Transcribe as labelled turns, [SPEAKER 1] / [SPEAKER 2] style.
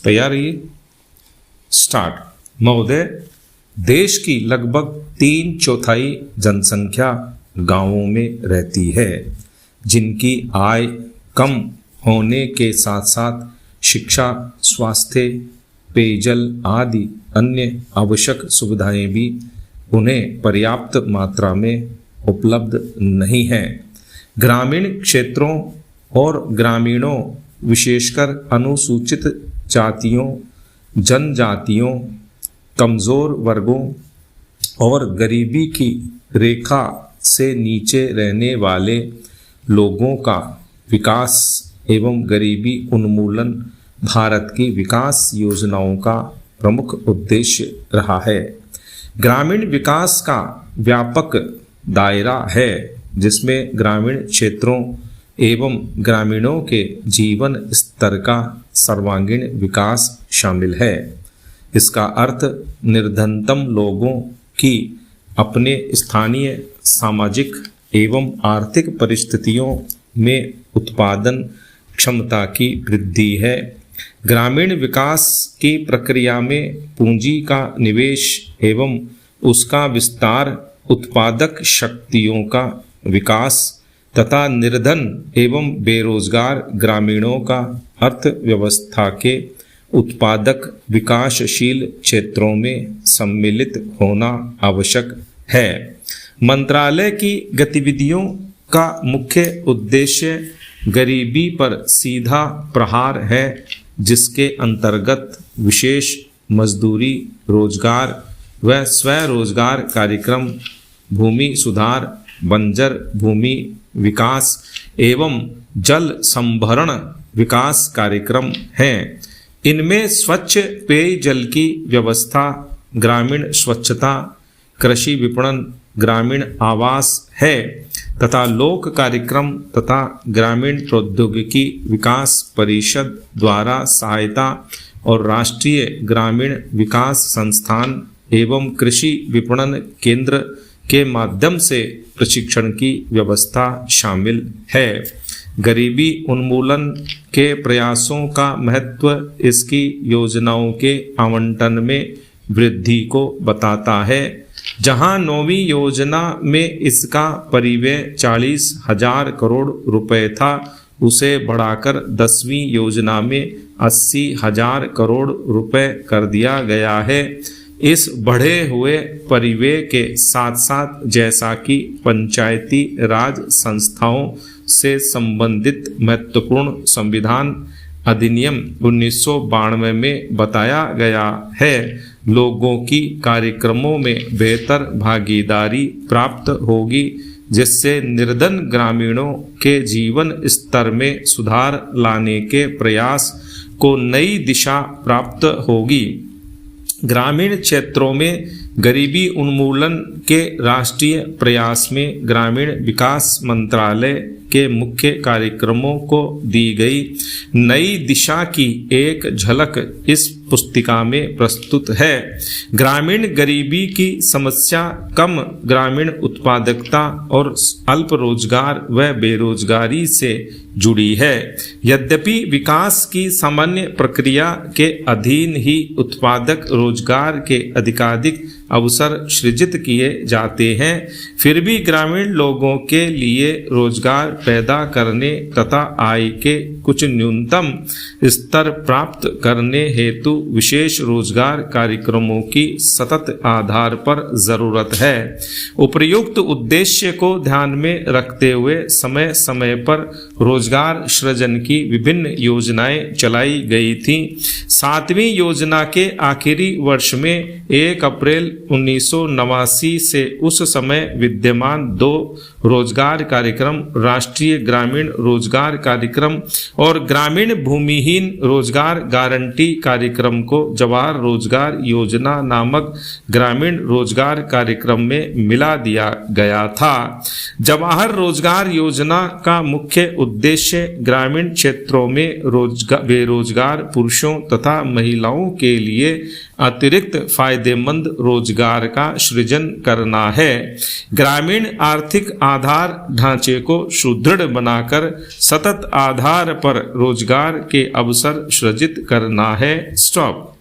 [SPEAKER 1] तैयार रहिए, स्टार्ट। महोदय, देश की लगभग 3/4 जनसंख्या गांवों में रहती है, जिनकी आय कम होने के साथ साथ शिक्षा, स्वास्थ्य, पेयजल आदि अन्य आवश्यक सुविधाएं भी उन्हें पर्याप्त मात्रा में उपलब्ध नहीं हैं। ग्रामीण क्षेत्रों और ग्रामीणों, विशेषकर अनुसूचित जातियों, जनजातियों, कमज़ोर वर्गों और गरीबी की रेखा से नीचे रहने वाले लोगों का विकास एवं गरीबी उन्मूलन भारत की विकास योजनाओं का प्रमुख उद्देश्य रहा है। ग्रामीण विकास का व्यापक दायरा है, जिसमें ग्रामीण क्षेत्रों एवं ग्रामीणों के जीवन स्तर का सर्वांगीण विकास शामिल है। इसका अर्थ निर्धनतम लोगों की अपने स्थानीय सामाजिक एवं आर्थिक परिस्थितियों में उत्पादन क्षमता की वृद्धि है। ग्रामीण विकास की प्रक्रिया में पूंजी का निवेश एवं उसका विस्तार, उत्पादक शक्तियों का विकास तथा निर्धन एवं बेरोजगार ग्रामीणों का अर्थव्यवस्था के उत्पादक विकासशील क्षेत्रों में सम्मिलित होना आवश्यक है। मंत्रालय की गतिविधियों का मुख्य उद्देश्य गरीबी पर सीधा प्रहार है, जिसके अंतर्गत विशेष मजदूरी, रोजगार व स्वरोजगार कार्यक्रम, भूमि सुधार, बंजर भूमि विकास एवं जल संभरण विकास कार्यक्रम हैं। इनमें स्वच्छ पेयजल की व्यवस्था, ग्रामीण स्वच्छता, कृषि विपणन, ग्रामीण आवास है तथा लोक कार्यक्रम तथा ग्रामीण प्रौद्योगिकी विकास परिषद द्वारा सहायता और राष्ट्रीय ग्रामीण विकास संस्थान एवं कृषि विपणन केंद्र के माध्यम से प्रशिक्षण की व्यवस्था शामिल है। गरीबी उन्मूलन के प्रयासों का महत्व इसकी योजनाओं के आवंटन में वृद्धि को बताता है। जहां 9वीं योजना में इसका परिव्यय 40,000 करोड़ रुपए था, उसे बढ़ाकर 10वीं योजना में 80,000 करोड़ रुपए कर दिया गया है। इस बढ़े हुए परिव्यय के साथ साथ जैसा कि पंचायती राज संस्थाओं से संबंधित महत्वपूर्ण संविधान अधिनियम 1992 में बताया गया है, लोगों की कार्यक्रमों में बेहतर भागीदारी प्राप्त होगी, जिससे निर्धन ग्रामीणों के जीवन स्तर में सुधार लाने के प्रयास को नई दिशा प्राप्त होगी। ग्रामीण क्षेत्रों में गरीबी उन्मूलन के राष्ट्रीय प्रयास में ग्रामीण विकास मंत्रालय के मुख्य कार्यक्रमों को दी गई नई दिशा की एक झलक इस पुस्तिका में प्रस्तुत है। ग्रामीण गरीबी की समस्या कम ग्रामीण उत्पादकता और अल्प रोजगार व बेरोजगारी से जुड़ी है। यद्यपि विकास की सामान्य प्रक्रिया के अधीन ही उत्पादक रोजगार के अधिकाधिक अवसर सृजित किए जाते हैं, फिर भी ग्रामीण लोगों के लिए रोजगार पैदा करने तथा आय के कुछ न्यूनतम स्तर प्राप्त करने हेतु विशेष रोजगार कार्यक्रमों की सतत आधार पर जरूरत है। उपर्युक्त उद्देश्य को ध्यान में रखते हुए समय समय पर रोजगार सृजन की विभिन्न योजनाएं चलाई गई थीं। 7वीं योजना के आखिरी वर्ष में 1 अप्रैल 1989 से उस समय विद्यमान 2 रोजगार कार्यक्रम, राष्ट्रीय ग्रामीण रोजगार कार्यक्रम और ग्रामीण भूमिहीन रोजगार गारंटी कार्यक्रम को जवाहर रोजगार योजना नामक ग्रामीण रोजगार कार्यक्रम में मिला दिया गया था। जवाहर रोजगार योजना का मुख्य उद्देश्य ग्रामीण क्षेत्रों में बेरोजगार पुरुषों तथा महिलाओं के लिए अतिरिक्त फायदेमंद रोजगार रोजगार का सृजन करना है। ग्रामीण आर्थिक आधार ढांचे को सुदृढ़ बनाकर सतत आधार पर रोजगार के अवसर सृजित करना है। स्टॉप।